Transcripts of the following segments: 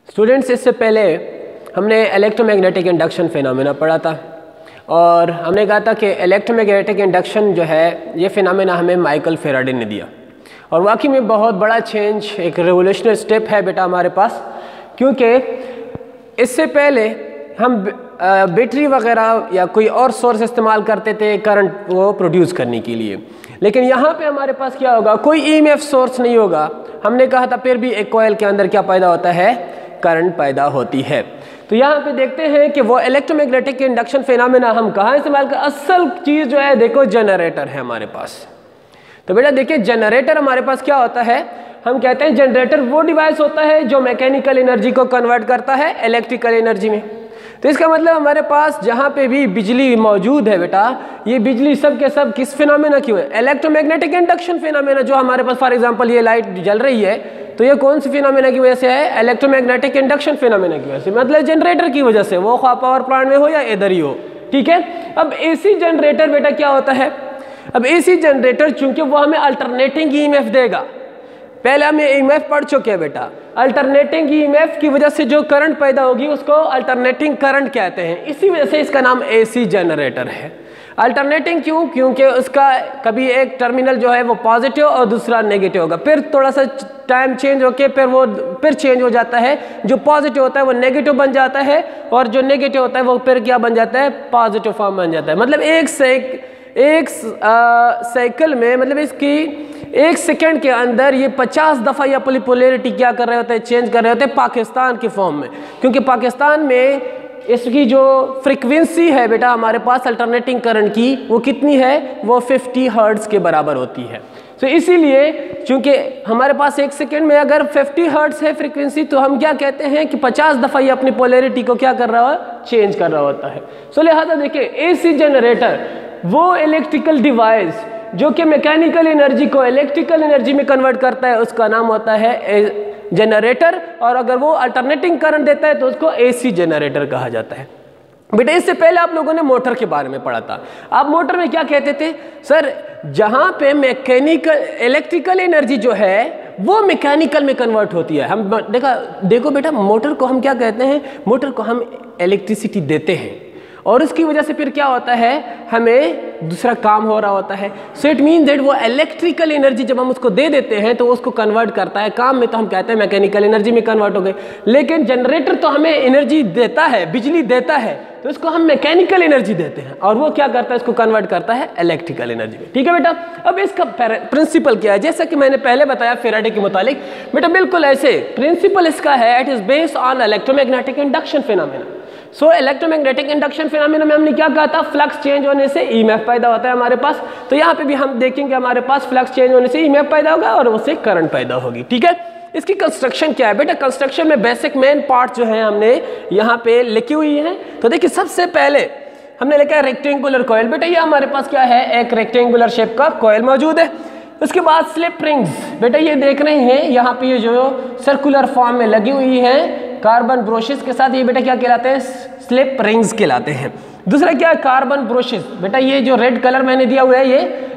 Students, इससे पहले हमने इलेक्ट्रोमैग्नेटिक इंडक्शन फिनोमेना पढ़ा था और हमने कहा था कि इलेक्ट्रोमैग्नेटिक इंडक्शन जो है ये फिनोमेना हमें माइकल फैराडे ने दिया और वाकई में बहुत बड़ा चेंज, एक रेवोल्यूशनरी स्टेप है बेटा हमारे पास, क्योंकि इससे पहले हम बैटरी वगैरह या कोई और सोर्स इस्तेमाल करते थे करंट को प्रोड्यूस करने के लिए, लेकिन यहाँ पे हमारे पास क्या होगा, कोई ईएमएफ सोर्स नहीं होगा। हमने कहा था फिर भी एक कॉइल के अंदर क्या पैदा होता है, करंट पैदा होती है। तो यहाँ पे देखते हैं कि वो इलेक्ट्रोमैग्नेटिक इंडक्शन फिनोमेना हम कहाँ इस्तेमाल कर, असल चीज़ जो है देखो जनरेटर है हमारे पास। तो बेटा देखिए जनरेटर हमारे पास क्या होता है, हम कहते हैं जनरेटर वो डिवाइस होता है जो मैकेनिकल एनर्जी को कन्वर्ट करता है इलेक्ट्रिकल एनर्जी में। तो इसका मतलब हमारे पास जहाँ पे भी बिजली मौजूद है बेटा, ये बिजली सब के सब किस फिनोमेना की है, इलेक्ट्रोमैग्नेटिक इंडक्शन फिनोमेना। जो हमारे पास फॉर एग्जांपल ये लाइट जल रही है तो ये कौन सी फिनोमेना की वजह से है, इलेक्ट्रोमैग्नेटिक इंडक्शन फिनोमेना की वजह से, मतलब जनरेटर की वजह से, वो पावर प्लांट में हो या इधर ही हो। ठीक है, अब एसी जनरेटर बेटा क्या होता है, अब एसी जनरेटर चूंकि वो हमें अल्टरनेटिंग ईएमएफ देगा, पहले हम ये ईएमएफ पढ़ चुके हैं बेटा, अल्टरनेटिंग ईएमएफ की वजह से जो करंट पैदा होगी उसको अल्टरनेटिंग करंट कहते हैं, इसी वजह से इसका नाम एसी जनरेटर है। अल्टरनेटिंग क्यों, क्योंकि उसका कभी एक टर्मिनल जो है वो पॉजिटिव और दूसरा नेगेटिव होगा, फिर थोड़ा सा टाइम चेंज होके फिर चेंज हो जाता है, जो पॉजिटिव होता है वो नेगेटिव बन जाता है और जो नेगेटिव होता है वो फिर क्या बन जाता है, पॉजिटिव फॉर्म बन जाता है। मतलब एक साइकिल में, मतलब इसकी एक सेकंड के अंदर ये 50 दफ़ा या पोलैरिटी क्या कर रहे होते हैं, चेंज कर रहे होते हैं पाकिस्तान के फॉर्म में, क्योंकि पाकिस्तान में इसकी जो फ्रीक्वेंसी है बेटा हमारे पास अल्टरनेटिंग करंट की वो कितनी है, वो 50 हर्ट्ज़ के बराबर होती है। तो इसीलिए चूंकि हमारे पास एक सेकंड में अगर 50 हर्ट्ज़ है फ्रीक्वेंसी, तो हम क्या कहते हैं कि 50 दफ़ा ये अपनी पोलैरिटी को क्या कर रहा है, चेंज कर रहा होता है। सो लिहाजा देखिए एसी जनरेटर वो इलेक्ट्रिकल डिवाइस जो कि मैकेनिकल एनर्जी को इलेक्ट्रिकल एनर्जी में कन्वर्ट करता है, उसका नाम होता है जनरेटर, और अगर वो अल्टरनेटिंग करंट देता है तो उसको एसी जनरेटर कहा जाता है। बेटा इससे पहले आप लोगों ने मोटर के बारे में पढ़ा था, आप मोटर में क्या कहते थे सर, जहां पे मैकेनिकल इलेक्ट्रिकल एनर्जी जो है वो मैकेनिकल में कन्वर्ट होती है। हम देखो बेटा मोटर को हम क्या कहते हैं, मोटर को हम इलेक्ट्रिसिटी देते हैं और उसकी वजह से फिर क्या होता है, हमें दूसरा काम हो रहा होता है। सो इट मीन दैट वो इलेक्ट्रिकल एनर्जी जब हम उसको दे देते हैं तो उसको कन्वर्ट करता है काम में, तो हम कहते हैं मैकेनिकल एनर्जी में कन्वर्ट हो गई। लेकिन जनरेटर तो हमें एनर्जी देता है, बिजली देता है, तो उसको हम मैकेनिकल एनर्जी देते हैं और वो क्या करता है, इसको कन्वर्ट करता है इलेक्ट्रिकल एनर्जी में। ठीक है बेटा, अब इसका प्रिंसिपल क्या है, जैसा कि मैंने पहले बताया फैराडे के मुतालिक, बेटा बिल्कुल ऐसे प्रिंसिपल इसका है, it is based on electromagnetic induction phenomena. So electromagnetic induction phenomena में हमने क्या कहा था, फ्लक्स चेंज होने से ईएमएफ पैदा होता है हमारे पास। तो यहाँ पे भी हम देखेंगे हमारे पास फ्लक्स चेंज होने से ईएमएफ पैदा होगा और उससे करंट पैदा होगी। ठीक है, इसकी कंस्ट्रक्शन क्या है बेटा, कंस्ट्रक्शन में बेसिक मेन पार्ट जो है हमने यहाँ पे लिखी हुई है। तो देखिए सबसे पहले हमने लिखा है रेक्टेंगुलर कॉइल। बेटा ये हमारे पास क्या है, एक रेक्टेंगुलर शेप का कॉइल मौजूद है। उसके बाद स्लिप रिंग्स, बेटा ये देख रहे हैं यहाँ पे ये जो सर्कुलर फॉर्म में लगी हुई है कार्बन ब्रोशेस के साथ, ये बेटा क्या कहलाते हैं, स्लिप रिंग्स कहलाते हैं। दूसरा क्या है, कार्बन ब्रोशेस। बेटा ये जो रेड कलर मैंने दिया हुआ है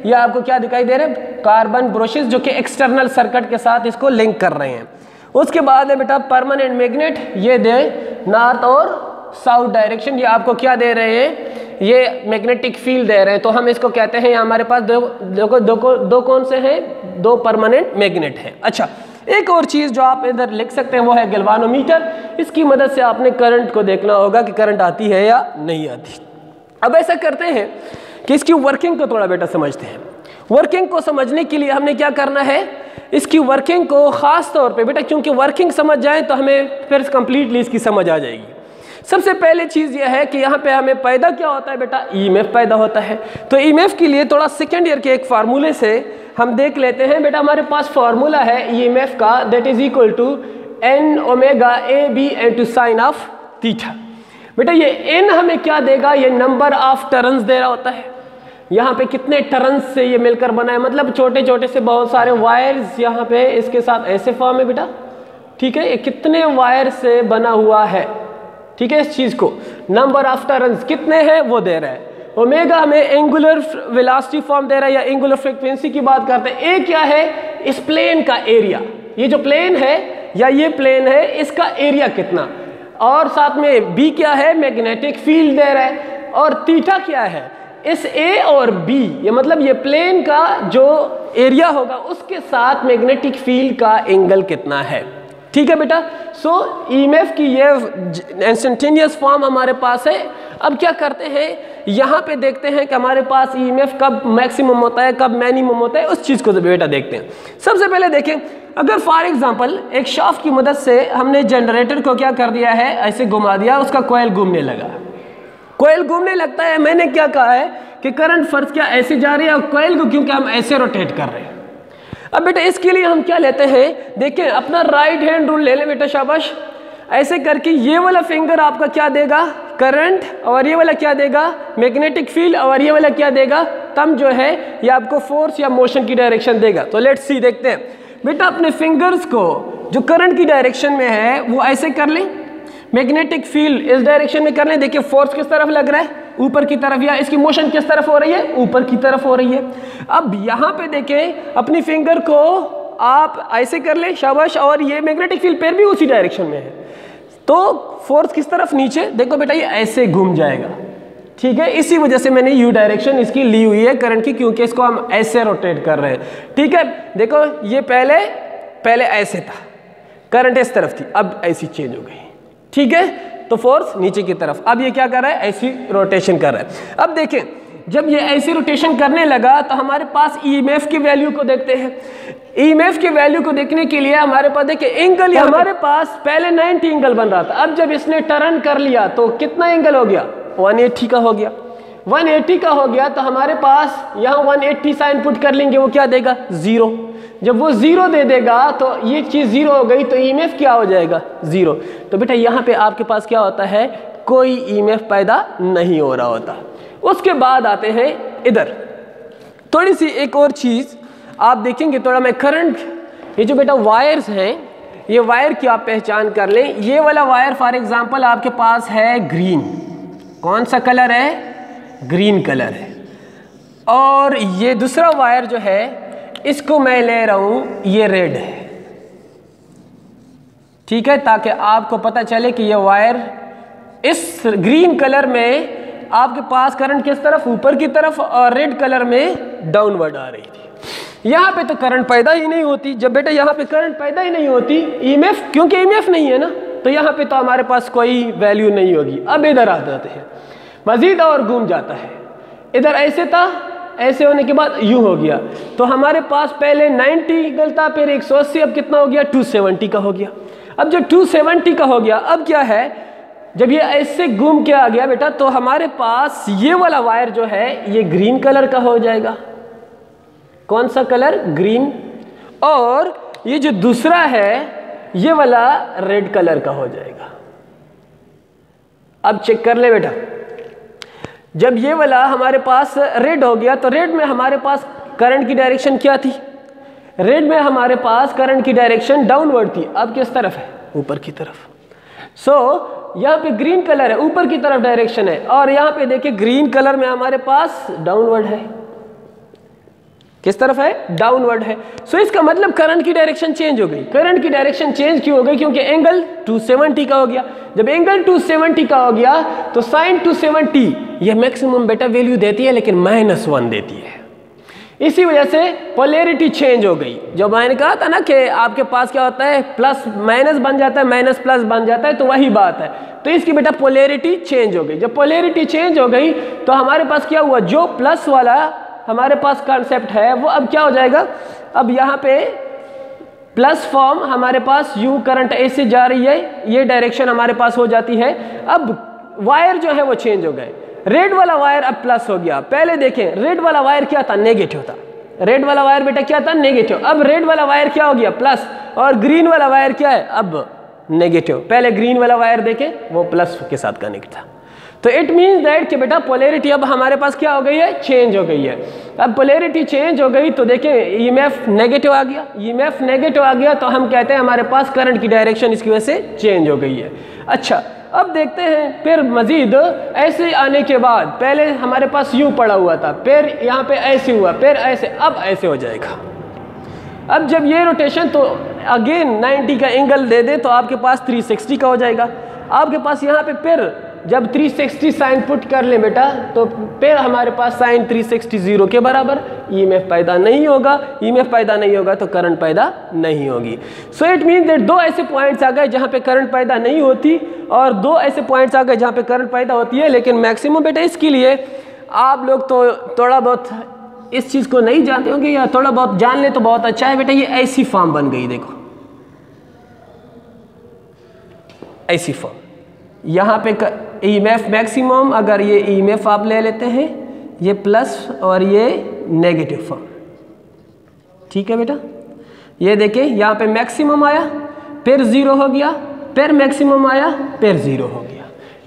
ये आपको क्या दिखाई दे रहे हैं, कार्बन ब्रोशेस, जो कि एक्सटर्नल सर्किट के साथ इसको लिंक कर रहे हैं। उसके बाद है बेटा परमानेंट मैग्नेट, ये दे नॉर्थ और साउथ डायरेक्शन, ये आपको क्या दे रहे हैं, ये मैग्नेटिक फील्ड दे रहे हैं। तो हम इसको कहते हैं, हमारे पास दो कौन से हैं, दो परमानेंट मैग्नेट हैं। अच्छा, एक और चीज जो आप इधर लिख सकते हैं वो है गैल्वानोमीटर। इसकी मदद से आपने करंट को देखना होगा कि करंट आती है या नहीं आती। अब ऐसा करते हैं कि इसकी वर्किंग को थोड़ा बेटा समझते हैं। वर्किंग को समझने के लिए हमने क्या करना है, इसकी वर्किंग को खास तौर पे बेटा, क्योंकि वर्किंग समझ जाए तो हमें फिर कंप्लीटली इसकी समझ आ जाएगी। सबसे पहले चीज यह है कि यहाँ पे हमें पैदा क्या होता है बेटा, ईएमएफ पैदा होता है। तो ईएमएफ के लिए थोड़ा सेकेंड ईयर के एक फार्मूले से हम देख लेते हैं। बेटा हमारे पास फार्मूला है ईएमएफ का, that is equal to n omega A B into sine of theta. बेटा ये n हमें क्या देगा, ये नंबर ऑफ टर्न्स दे रहा होता है, यहाँ पे कितने टर्न्स से ये मिलकर बना है, मतलब छोटे छोटे से बहुत सारे वायर्स यहाँ पे इसके साथ ऐसे फॉर्म है बेटा। ठीक है, ये कितने वायर से बना हुआ है। ठीक है, इस चीज को नंबर ऑफ टर्न्स कितने हैं वो दे रहा है। ओमेगा हमें एंगुलर वेलोसिटी फॉर्म दे रहा है या एंगुलर फ्रीक्वेंसी की बात करते हैं। ए क्या है, इस प्लेन का एरिया, ये जो प्लेन है या ये प्लेन है, इसका एरिया कितना, और साथ में बी क्या है, मैग्नेटिक फील्ड दे रहा है, और थीटा क्या है, इस ए और बी, ये मतलब ये प्लेन का जो एरिया होगा उसके साथ मैग्नेटिक फील्ड का एंगल कितना है। ठीक है बेटा। सो ईएमएफ की ये इंस्टेंटेनियस फॉर्म हमारे पास है। अब क्या करते हैं, यहाँ पे देखते हैं कि हमारे पास ईएमएफ कब मैक्सिमम होता है, कब मिनिमम होता है, उस चीज़ को बेटा देखते हैं। सबसे पहले देखें, अगर फॉर एग्जांपल एक शाफ्ट की मदद से हमने जनरेटर को क्या कर दिया है, ऐसे घुमा दिया, उसका कॉइल घूमने लगा, कॉइल घूमने लगता है, मैंने क्या कहा है कि करंट फर्स्ट क्या ऐसे जा रही है, और कॉइल को क्योंकि हम ऐसे रोटेट कर रहे हैं। अब बेटा इसके लिए हम क्या लेते हैं, देखिए अपना राइट हैंड रूल ले लें बेटा, शाबाश। ऐसे करके ये वाला फिंगर आपका क्या देगा, करंट, और ये वाला क्या देगा, मैग्नेटिक फील्ड, और ये वाला क्या देगा, थंब जो है ये आपको फोर्स या मोशन की डायरेक्शन देगा। तो लेट्स सी, देखते हैं बेटा अपने फिंगर्स को जो करंट की डायरेक्शन में है वो ऐसे कर लें, मैग्नेटिक फील्ड इस डायरेक्शन में कर लें। देखिए फोर्स किस तरफ लग रहा है, ऊपर की तरफ, या इसकी मोशन किस तरफ हो रही है, ऊपर की तरफ हो रही है। अब यहाँ पे देखें अपनी फिंगर को आप ऐसे कर ले, शाबाश, और ये मैग्नेटिक फील्ड पैर भी उसी डायरेक्शन में है, तो फोर्स किस तरफ, नीचे। देखो बेटा ये ऐसे घूम जाएगा, ठीक है। इसी वजह से मैंने यू डायरेक्शन इसकी ली हुई है करंट की, क्योंकि इसको हम ऐसे रोटेट कर रहे हैं, ठीक है। देखो ये पहले ऐसे था, करंट इस तरफ थी, अब ऐसी चेंज हो गई, ठीक है। तो फोर्स नीचे की तरफ, अब ये क्या कर रहा है, ऐसी रोटेशन कर रहा है। अब देखें जब ये ऐसी रोटेशन करने लगा तो हमारे पास ईएमएफ की वैल्यू को देखते हैं। ईएमएफ की वैल्यू को देखने के लिए हमारे पास देखिए एंगल, हमारे पास पहले 90 एंगल बन रहा था, अब जब इसने टर्न कर लिया तो कितना एंगल हो गया, 180 का हो गया। 180 का हो गया तो हमारे पास यहाँ 180 साइन पुट कर लेंगे, वो क्या देगा, 0। जब वो 0 दे देगा तो ये चीज़ 0 हो गई, तो ईएमएफ क्या हो जाएगा, 0। तो बेटा यहाँ पे आपके पास क्या होता है, कोई ईएमएफ पैदा नहीं हो रहा होता। उसके बाद आते हैं इधर, थोड़ी सी एक और चीज़ आप देखेंगे, थोड़ा मैं करंट, ये जो बेटा वायर्स हैं, ये वायर की आप पहचान कर लें। ये वाला वायर फॉर एग्जांपल आपके पास है ग्रीन, कौन सा कलर है, ग्रीन कलर है, और ये दूसरा वायर जो है इसको मैं ले रहा हूं, ये रेड है, ठीक है, ताकि आपको पता चले कि ये वायर इस ग्रीन कलर में आपके पास करंट किस तरफ, ऊपर की तरफ, और रेड कलर में डाउनवर्ड आ रही थी। यहाँ पे तो करंट पैदा ही नहीं होती। जब बेटा यहाँ पे करंट पैदा ही नहीं होती, ईएमएफ, क्योंकि ईएमएफ नहीं है ना, तो यहाँ पे तो हमारे पास कोई वैल्यू नहीं होगी। अब इधर आ जाते हैं, मजीद और घूम जाता है, इधर ऐसे था, ऐसे होने के बाद यूं हो गया, तो हमारे पास पहले 90 एंगल था, फिर 180, अब कितना हो गया, 270 का हो गया। अब जब 270 का हो गया, अब क्या है, जब ये ऐसे घूम के आ गया बेटा, तो हमारे पास ये वाला वायर जो है ये ग्रीन कलर का हो जाएगा। कौन सा कलर, ग्रीन, और ये जो दूसरा है ये वाला रेड कलर का हो जाएगा। अब चेक कर ले बेटा, जब ये वाला हमारे पास रेड हो गया, तो रेड में हमारे पास करंट की डायरेक्शन क्या थी, रेड में हमारे पास करंट की डायरेक्शन डाउनवर्ड थी, अब किस तरफ है, ऊपर की तरफ। सो यहाँ पे ग्रीन कलर है, ऊपर की तरफ डायरेक्शन है, और यहाँ पे देखिए ग्रीन कलर में हमारे पास डाउनवर्ड है, किस तरफ है, डाउनवर्ड है। सो इसका मतलब करंट की डायरेक्शन चेंज हो गई। करंट की डायरेक्शन चेंज क्यों हो गई, क्योंकि एंगल 270 का हो गया। जब एंगल 270 का हो गया तो साइन 270 ये मैक्सिमम बेटा वैल्यू देती है, लेकिन -1 देती है। इसी वजह से पोलैरिटी चेंज हो गई। जो मैंने कहा था ना कि आपके पास क्या होता है, प्लस माइनस बन जाता है, माइनस प्लस बन जाता है, तो वही बात है। तो इसकी बेटा पोलैरिटी चेंज हो गई। जब पोलैरिटी चेंज हो गई तो हमारे पास क्या हुआ, जो प्लस वाला हमारे पास कॉन्सेप्ट है वो अब क्या हो जाएगा, अब यहाँ पे प्लस फॉर्म हमारे पास यू करंट ऐसे जा रही है, ये डायरेक्शन हमारे पास हो जाती है। अब वायर जो है वो चेंज हो गए, रेड वाला वायर अब प्लस हो गया। पहले देखें रेड वाला वायर क्या था, नेगेटिव था। रेड वाला वायर बेटा क्या था, नेगेटिव। अब रेड वाला वायर क्या हो गया, प्लस, और ग्रीन वाला वायर क्या है, अब नेगेटिव। पहले ग्रीन वाला वायर देखें वो प्लस के साथ कनेक्ट था। तो इट मीन्स दैट कि बेटा पोलैरिटी अब हमारे पास क्या हो गई है, चेंज हो गई है। अब पोलैरिटी चेंज हो गई तो देखें ईएमएफ नेगेटिव आ गया। ईएमएफ नेगेटिव आ गया तो हम कहते हैं हमारे पास करंट की डायरेक्शन इसकी वजह से चेंज हो गई है। अच्छा, अब देखते हैं फिर मजीद ऐसे आने के बाद, पहले हमारे पास यूं पड़ा हुआ था, फिर यहाँ पे ऐसे हुआ, फिर ऐसे, अब ऐसे हो जाएगा। अब जब ये रोटेशन, तो अगेन 90 का एंगल दे दे तो आपके पास 360 का हो जाएगा। आपके पास यहाँ पे फिर जब 360 साइन पुट कर ले बेटा तो फिर हमारे पास साइन 360 जीरो के बराबर, ईएमएफ पैदा नहीं होगा, ईएमएफ पैदा नहीं होगा तो करंट पैदा नहीं होगी। सो इट मीन दैट दो ऐसे पॉइंट्स आ गए जहाँ पे करंट पैदा नहीं होती और दो ऐसे पॉइंट्स आ गए जहाँ पे करंट पैदा होती है। लेकिन मैक्सिमम बेटा इसके लिए आप लोग तो थोड़ा बहुत इस चीज़ को नहीं जानते होंगे या थोड़ा बहुत जान ले तो बहुत अच्छा है बेटा। ये ऐसी फॉर्म बन गई, देखो ऐसी फॉर्म, यहाँ पे ईएमएफ मैक्सिमम, अगर ये ईएमएफ आप ले लेते हैं ये प्लस और ये नेगेटिव फॉर्म, ठीक है बेटा। ये देखिए यहाँ पे मैक्सिमम आया फिर जीरो हो गया, फिर मैक्सिमम आया फिर जीरो हो गया।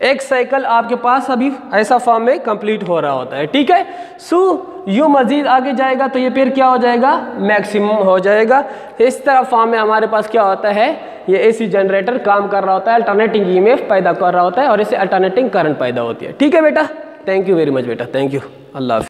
एक साइकिल आपके पास अभी ऐसा फॉर्म में कंप्लीट हो रहा होता है, ठीक है। सो यूँ मजीद आगे जाएगा तो ये फिर क्या हो जाएगा, मैक्सिमम हो जाएगा। इस तरह फॉर्म में हमारे पास क्या होता है, ये एसी जनरेटर काम कर रहा होता है, अल्टरनेटिंग ईएमएफ पैदा कर रहा होता है और इससे अल्टरनेटिंग करंट पैदा होती है, ठीक है बेटा। थैंक यू वेरी मच बेटा, थैंक यू, अल्लाह हाफ़िज़।